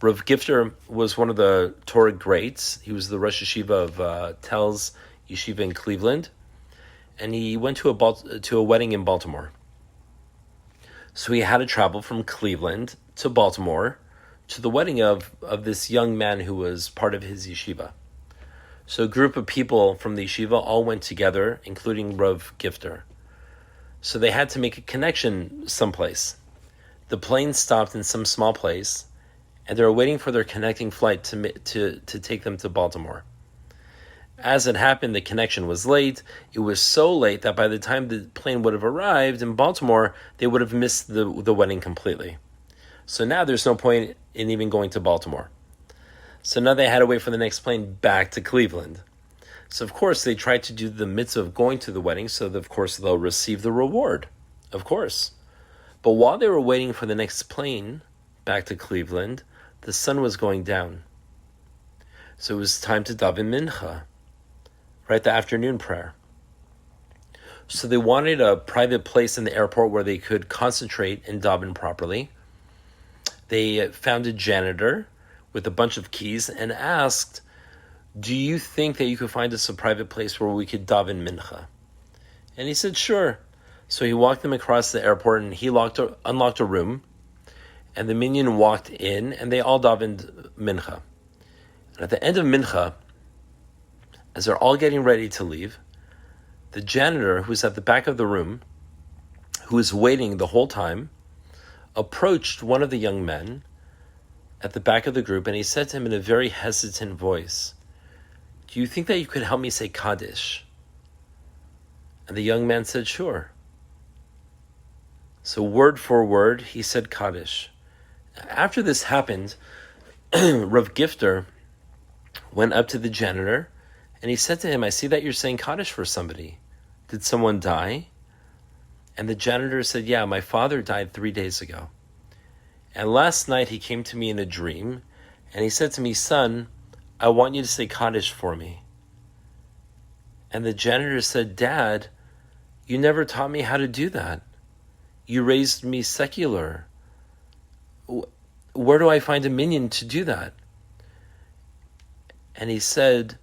S1: Rav Gifter was one of the Torah greats. He was the Rosh Yeshiva of Telz Yeshiva in Cleveland. and he went to a wedding in Baltimore. So he had to travel from Cleveland to Baltimore to the wedding of this young man who was part of his yeshiva. So a group of people from the yeshiva all went together, including Rav Gifter. So they had to make a connection someplace. The plane stopped in some small place, and they were waiting for their connecting flight to take them to Baltimore. As it happened, the connection was late. It was so late that by the time the plane would have arrived in Baltimore, they would have missed the wedding completely. So now there's no point in even going to Baltimore. So now they had to wait for the next plane back to Cleveland. So of course they tried to do the mitzvah of going to the wedding, so that of course they'll receive the reward, of course. But while they were waiting for the next plane back to Cleveland, the sun was going down. So it was time to daven mincha, right, the afternoon prayer. So they wanted a private place in the airport where they could concentrate and daven properly. They found a janitor with a bunch of keys and asked, "Do you think that you could find us a private place where we could daven mincha?" And he said, "Sure." So he walked them across the airport and he unlocked a room, and the minyan walked in and they all davened mincha. And at the end of mincha, as they're all getting ready to leave, the janitor, who was at the back of the room, who was waiting the whole time, approached one of the young men at the back of the group, and he said to him in a very hesitant voice, "Do you think that you could help me say Kaddish?" And the young man said, "Sure." So word for word, he said Kaddish. After this happened, Rav Gifter went up to the janitor, and he said to him, "I see that you're saying Kaddish for somebody. Did someone die?" And the janitor said, "Yeah, my father died 3 days ago. And last night he came to me in a dream, and he said to me, 'Son, I want you to say Kaddish for me.' And the janitor said, 'Dad, you never taught me how to do that. You raised me secular. Where do I find a minyan to do that?' And he said,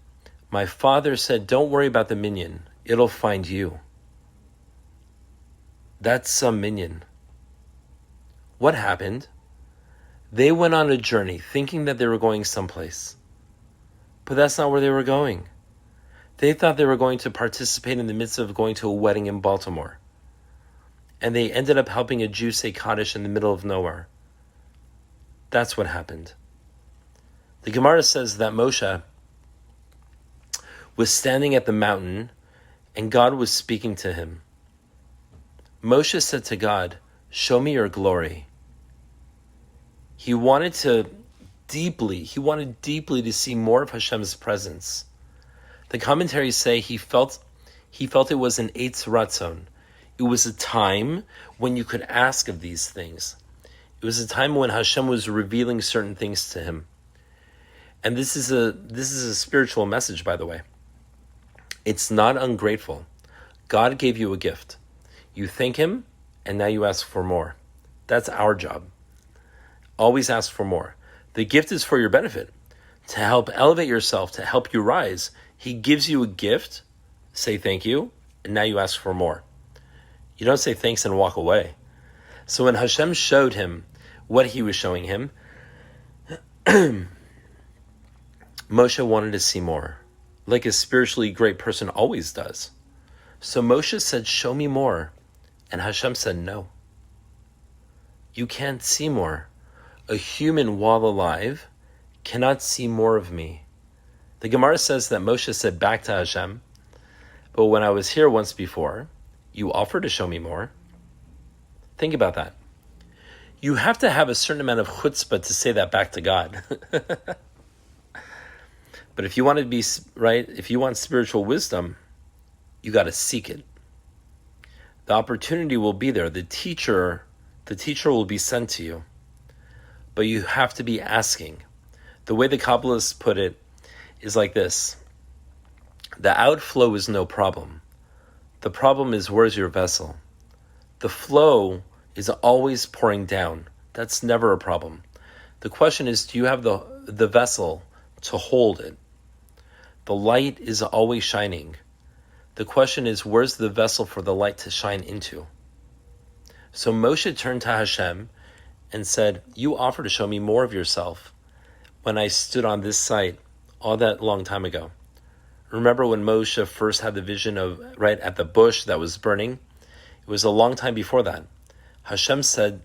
S1: 'My father said, don't worry about the minyan. It'll find you.'" That's some minyan. What happened? They went on a journey thinking that they were going someplace. But that's not where they were going. They thought they were going to participate in the midst of going to a wedding in Baltimore. And they ended up helping a Jew say Kaddish in the middle of nowhere. That's what happened. The Gemara says that Moshe was standing at the mountain and God was speaking to him. Moshe said to God, "Show me your glory." He wanted deeply to see more of Hashem's presence. The commentaries say he felt it was an Eitz Ratzon. It was a time when you could ask of these things. It was a time when Hashem was revealing certain things to him. And this is a spiritual message, by the way. It's not ungrateful. God gave you a gift. You thank him, and now you ask for more. That's our job. Always ask for more. The gift is for your benefit, to help elevate yourself, to help you rise. He gives you a gift, say thank you, and now you ask for more. You don't say thanks and walk away. So when Hashem showed him what he was showing him, Moshe wanted to see more, like a spiritually great person always does. So Moshe said, "Show me more." And Hashem said, "No. You can't see more. A human while alive cannot see more of me." The Gemara says that Moshe said back to Hashem, "But when I was here once before, you offered to show me more." Think about that. You have to have a certain amount of chutzpah to say that back to God. But if you want to be right, if you want spiritual wisdom, you got to seek it. The opportunity will be there. The teacher will be sent to you. But you have to be asking. The way the Kabbalists put it is like this. The outflow is no problem. The problem is, where's your vessel? The flow is always pouring down. That's never a problem. The question is, do you have the vessel to hold it? The light is always shining. The question is, where's the vessel for the light to shine into? So Moshe turned to Hashem and said, you offered to show me more of yourself when I stood on this site all that long time ago. Remember when Moshe first had the vision of right at the bush that was burning? It was a long time before that. Hashem said,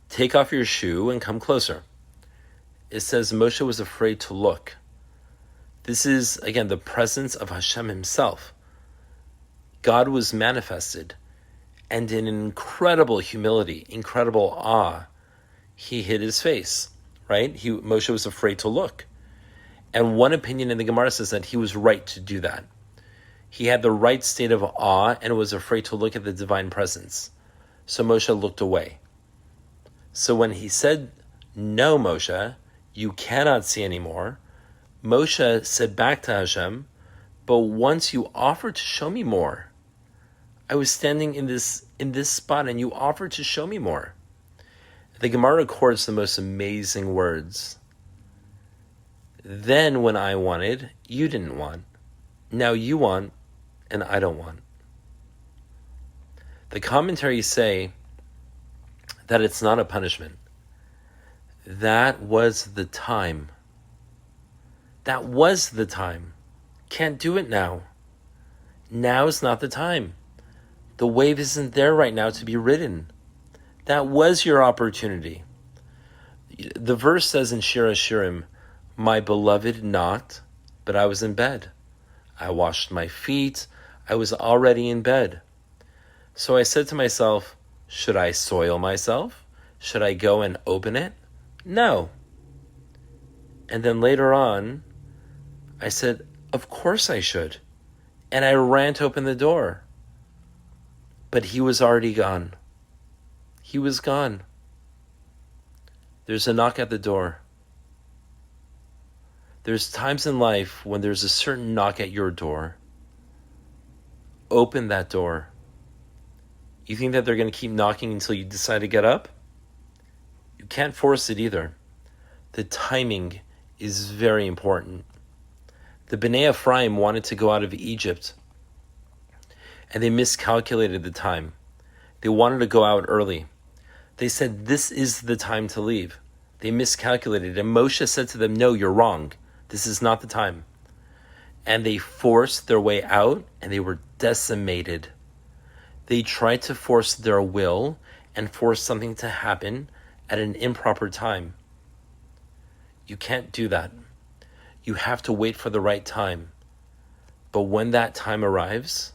S1: take off your shoe and come closer. It says Moshe was afraid to look. This is, again, the presence of Hashem himself. God was manifested, and in incredible humility, incredible awe, he hid his face, right? Moshe was afraid to look. And one opinion in the Gemara says that he was right to do that. He had the right state of awe and was afraid to look at the divine presence. So Moshe looked away. So when he said, no, Moshe, you cannot see anymore, Moshe said back to Hashem, but once you offered to show me more, I was standing in this spot and you offered to show me more. The Gemara records the most amazing words. Then when I wanted, you didn't want. Now you want, and I don't want. The commentaries say that it's not a punishment. That was the time. That was the time. Can't do it now. Now's not the time. The wave isn't there right now to be ridden. That was your opportunity. The verse says in Shir HaShirim, my beloved not, but I was in bed. I washed my feet. I was already in bed. So I said to myself, should I soil myself? Should I go and open it? No. And then later on, I said, of course I should. And I ran to open the door. But he was already gone. He was gone. There's a knock at the door. There's times in life when there's a certain knock at your door. Open that door. You think that they're going to keep knocking until you decide to get up? You can't force it either. The timing is very important. The Bnei Ephraim wanted to go out of Egypt, and they miscalculated the time. They wanted to go out early. They said, this is the time to leave. They miscalculated, and Moshe said to them, no, you're wrong. This is not the time. And they forced their way out, and they were decimated. They tried to force their will and force something to happen at an improper time. You can't do that. You have to wait for the right time. But when that time arrives,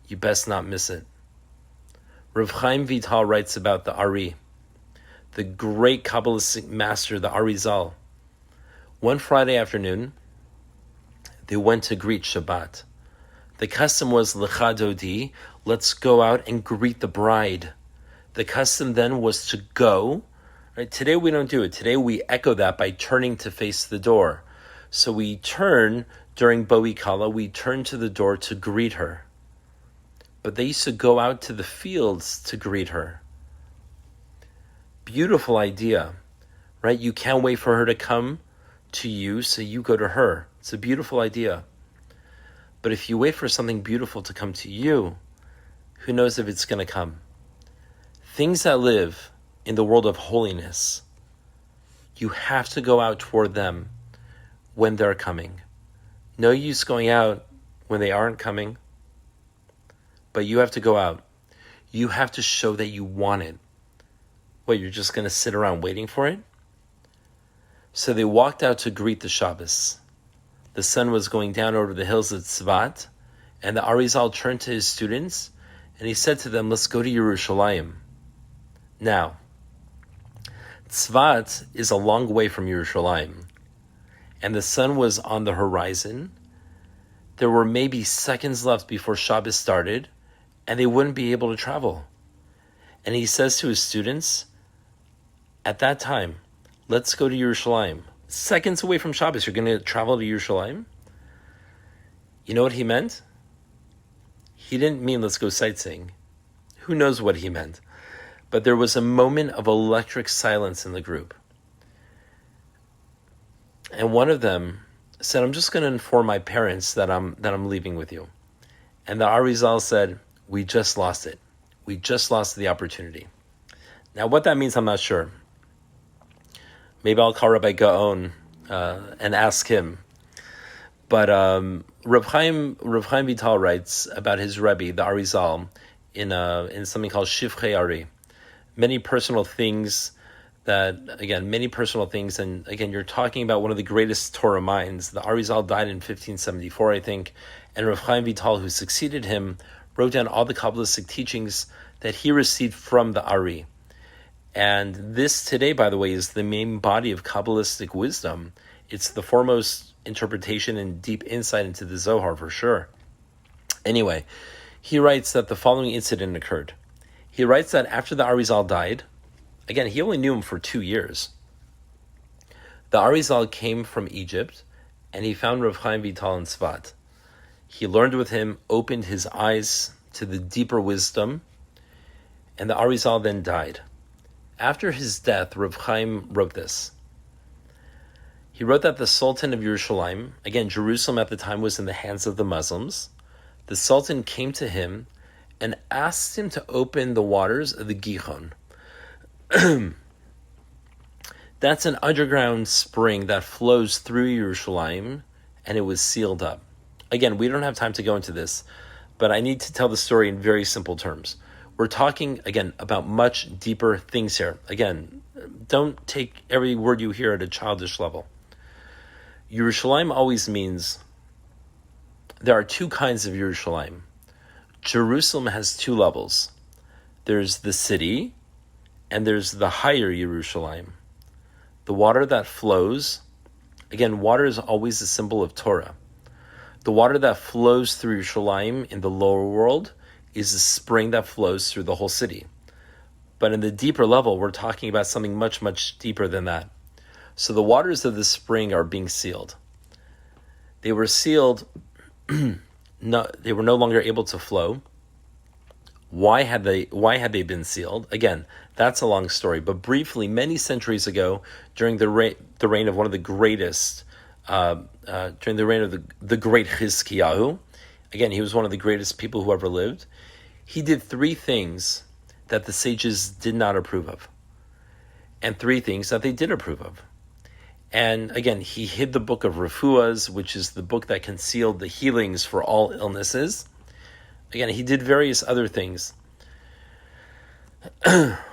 S1: you best not miss it. Rav Chaim Vital writes about the Ari, the great Kabbalistic master, the Arizal. One Friday afternoon, they went to greet Shabbat. The custom was Lecha Dodi, let's go out and greet the bride. The custom then was to go. Right? Today we don't do it. Today we echo that by turning to face the door. So we turn during Boi Kala, we turn to the door to greet her. But they used to go out to the fields to greet her. Beautiful idea, right? You can't wait for her to come to you, so you go to her. It's a beautiful idea. But if you wait for something beautiful to come to you, who knows if it's going to come? Things that live in the world of holiness, you have to go out toward them when they're coming. No use going out when they aren't coming, but you have to go out. You have to show that you want it. What, you're just going to sit around waiting for it? So they walked out to greet the Shabbos. The sun was going down over the hills of Tzvat, and the Arizal turned to his students, and he said to them, let's go to Yerushalayim. Now, Tzvat is a long way from Yerushalayim, and the sun was on the horizon. There were maybe seconds left before Shabbos started, and they wouldn't be able to travel. And he says to his students, at that time, let's go to Yerushalayim. Seconds away from Shabbos, you're going to travel to Yerushalayim? You know what he meant? He didn't mean let's go sightseeing. Who knows what he meant? But there was a moment of electric silence in the group. And one of them said, I'm just going to inform my parents that I'm leaving with you. And the Arizal said, we just lost it. We just lost the opportunity. Now, what that means, I'm not sure. Maybe I'll call Rabbi Gaon and ask him. But Rav Chaim Vital writes about his Rebbe, the Arizal, in something called Shivchei Ari. Many personal things, and again, you're talking about one of the greatest Torah minds. The Arizal died in 1574, I think, and Rav Chaim Vital, who succeeded him, wrote down all the Kabbalistic teachings that he received from the Ari. And this today, by the way, is the main body of Kabbalistic wisdom. It's the foremost interpretation and deep insight into the Zohar, for sure. Anyway, he writes that the following incident occurred. He writes that after the Arizal died, again, he only knew him for 2 years. The Arizal came from Egypt, and he found Rav Chaim Vital in Tzvat. He learned with him, opened his eyes to the deeper wisdom, and the Arizal then died. After his death, Rav Chaim wrote this. He wrote that the Sultan of Yerushalayim, again, Jerusalem at the time was in the hands of the Muslims, the Sultan came to him and asked him to open the waters of the Gihon. That's an underground spring that flows through Yerushalayim, and it was sealed up. Again, we don't have time to go into this, but I need to tell the story in very simple terms. We're talking, again, about much deeper things here. Again, don't take every word you hear at a childish level. Yerushalayim always means there are two kinds of Yerushalayim. Jerusalem has two levels. There's the city, and there's the higher Yerushalayim. The water that flows, again, water is always a symbol of Torah. The water that flows through Yerushalayim in the lower world is a spring that flows through the whole city. But in the deeper level, we're talking about something much, much deeper than that. So the waters of the spring are being sealed. They were sealed, they were no longer able to flow. Why had they been sealed? Again, that's a long story. But briefly, many centuries ago, during the reign of one of the greatest, during the reign of the great Chizkiyahu, again, he was one of the greatest people who ever lived. He did 3 things that the sages did not approve of, and 3 things that they did approve of. And again, he hid the book of Refuahs, which is the book that concealed the healings for all illnesses. Again, he did various other things,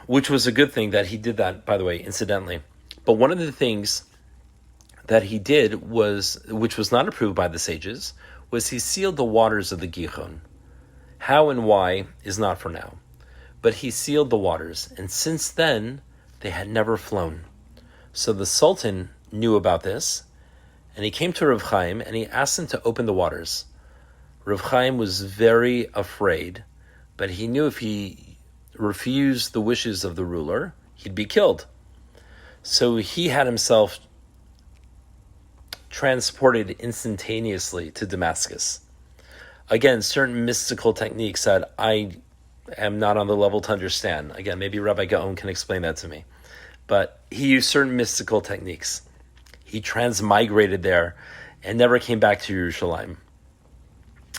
S1: which was a good thing that he did that, by the way, incidentally. But one of the things that he did which was not approved by the sages, was he sealed the waters of the Gihon. How and why is not for now. But he sealed the waters, and since then, they had never flown. So the Sultan knew about this, and he came to Rav Chaim, and he asked him to open the waters. Rav Chaim was very afraid, but he knew if he refused the wishes of the ruler, he'd be killed. So he had himself transported instantaneously to Damascus. Again, certain mystical techniques that I am not on the level to understand. Again, maybe Rabbi Gaon can explain that to me. But he used certain mystical techniques. He transmigrated there and never came back to Yerushalayim.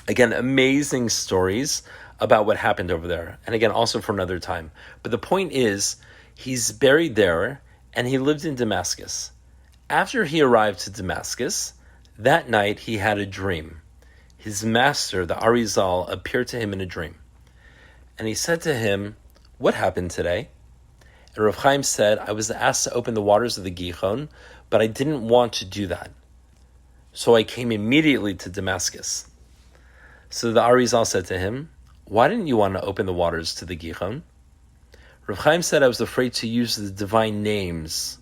S1: Again, amazing stories about what happened over there. And again, also for another time. But the point is, he's buried there and he lived in Damascus. After he arrived to Damascus, that night he had a dream. His master, the Arizal, appeared to him in a dream. And he said to him, "What happened today?" And Rav Chaim said, "I was asked to open the waters of the Gihon, but I didn't want to do that. So I came immediately to Damascus." So the Arizal said to him, "Why didn't you want to open the waters to the Gihon?" Rav Chaim said, "I was afraid to use the divine names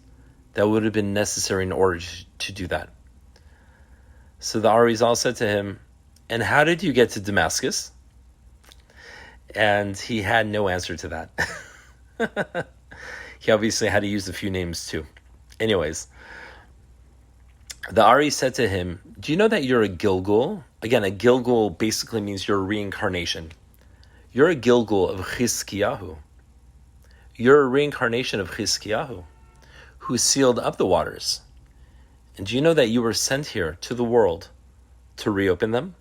S1: that would have been necessary in order to do that." So the Arizal said to him, "And how did you get to Damascus?" And he had no answer to that. He obviously had to use a few names too. Anyways, the Ari said to him, "Do you know that you're a Gilgul?" Again, a Gilgul basically means you're a reincarnation. You're a Gilgul of Chizkiyahu. You're a reincarnation of Chizkiyahu, who sealed up the waters. And do you know that you were sent here to the world to reopen them?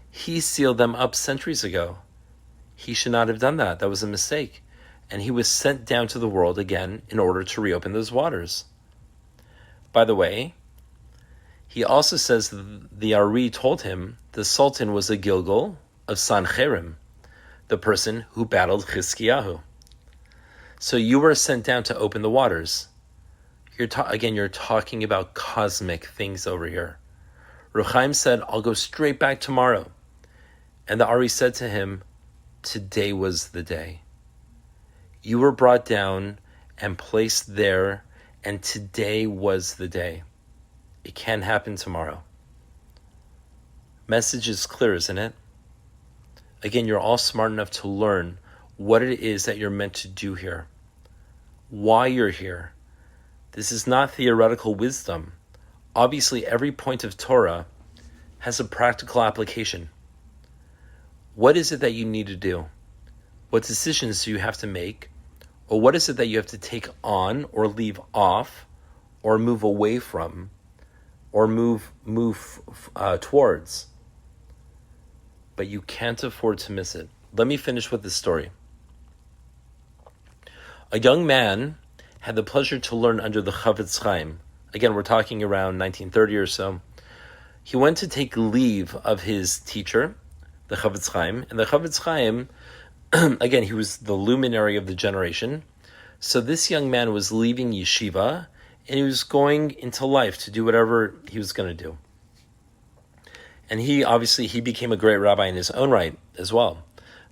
S1: He sealed them up centuries ago. He should not have done that. That was a mistake. And he was sent down to the world again in order to reopen those waters. By the way, he also says the Ari told him the Sultan was a Gilgal of Sancherim, the person who battled Chizkiyahu. So you were sent down to open the waters. You're talking about cosmic things over here. Ruchaim said, I'll go straight back tomorrow. And the Ari said to him, today was the day. You were brought down and placed there, and today was the day. It can't happen tomorrow. Message is clear, isn't it? Again, you're all smart enough to learn what it is that you're meant to do here, why you're here. This is not theoretical wisdom. Obviously, every point of Torah has a practical application. What is it that you need to do? What decisions do you have to make? Or what is it that you have to take on or leave off or move away from or move towards? But you can't afford to miss it. Let me finish with this story. A young man had the pleasure to learn under the Chavetz Chaim. Again, we're talking around 1930 or so. He went to take leave of his teacher, the Chavetz Chaim, and the Chavetz Chaim, again, he was the luminary of the generation. So this young man was leaving Yeshiva, and he was going into life to do whatever he was going to do. And he became a great rabbi in his own right as well.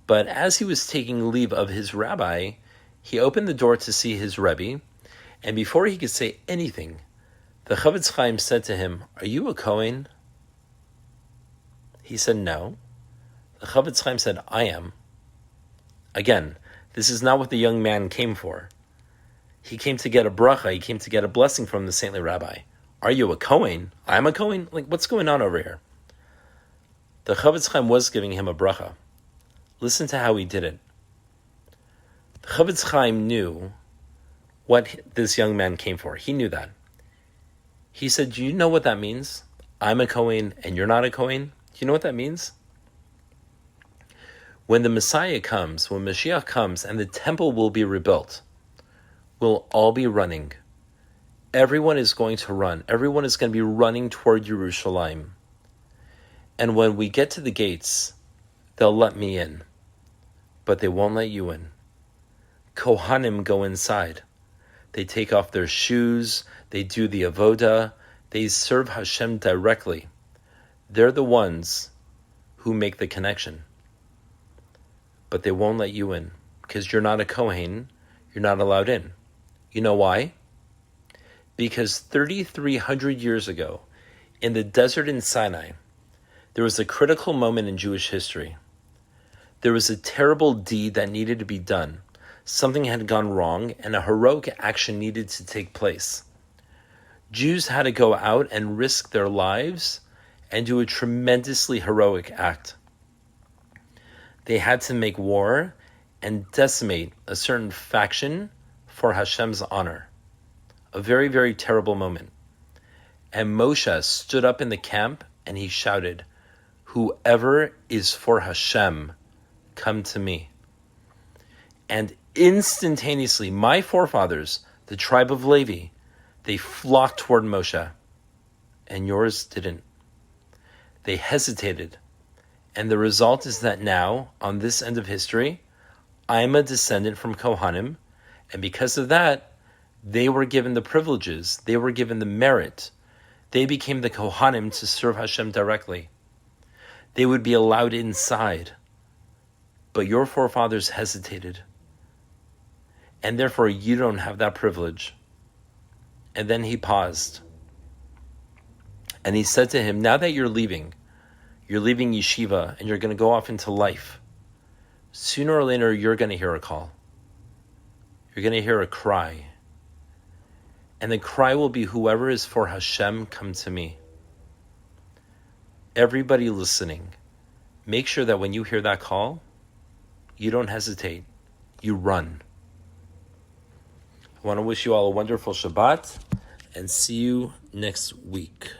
S1: But as he was taking leave of his rabbi, he opened the door to see his Rabbi, and before he could say anything, the Chavetz Chaim said to him, "Are you a Kohen?" He said, "No." The Chavetz Chaim said, "I am." Again, this is not what the young man came for. He came to get a bracha, he came to get a blessing from the saintly rabbi. "Are you a Kohen?" "I'm a Kohen?" Like, what's going on over here? The Chavetz Chaim was giving him a bracha. Listen to how he did it. The Chavetz Chaim knew what this young man came for. He knew that. He said, "Do you know what that means? I'm a Kohen and you're not a Kohen. Do you know what that means? When the Messiah comes, when Mashiach comes and the temple will be rebuilt, we'll all be running. Everyone is going to run. Everyone is going to be running toward Yerushalayim. And when we get to the gates, they'll let me in, but they won't let you in. Kohanim go inside. They take off their shoes, they do the avoda, they serve Hashem directly. They're the ones who make the connection. But they won't let you in, because you're not a Kohen, you're not allowed in. You know why? Because 3,300 years ago, in the desert in Sinai, there was a critical moment in Jewish history. There was a terrible deed that needed to be done. Something had gone wrong, and a heroic action needed to take place. Jews had to go out and risk their lives and do a tremendously heroic act. They had to make war and decimate a certain faction for Hashem's honor. A very, very terrible moment. And Moshe stood up in the camp and he shouted, "Whoever is for Hashem, come to me." And instantaneously, my forefathers, the tribe of Levi, they flocked toward Moshe. And yours didn't. They hesitated. And the result is that now, on this end of history, I'm a descendant from Kohanim. And because of that, they were given the privileges. They were given the merit. They became the Kohanim to serve Hashem directly. They would be allowed inside. But your forefathers hesitated. And therefore, you don't have that privilege. And then he paused. And he said to him, now that you're leaving Yeshiva, and you're going to go off into life, sooner or later, you're going to hear a call. You're going to hear a cry. And the cry will be, whoever is for Hashem, come to me. Everybody listening, make sure that when you hear that call, you don't hesitate. You run. I want to wish you all a wonderful Shabbat, and see you next week.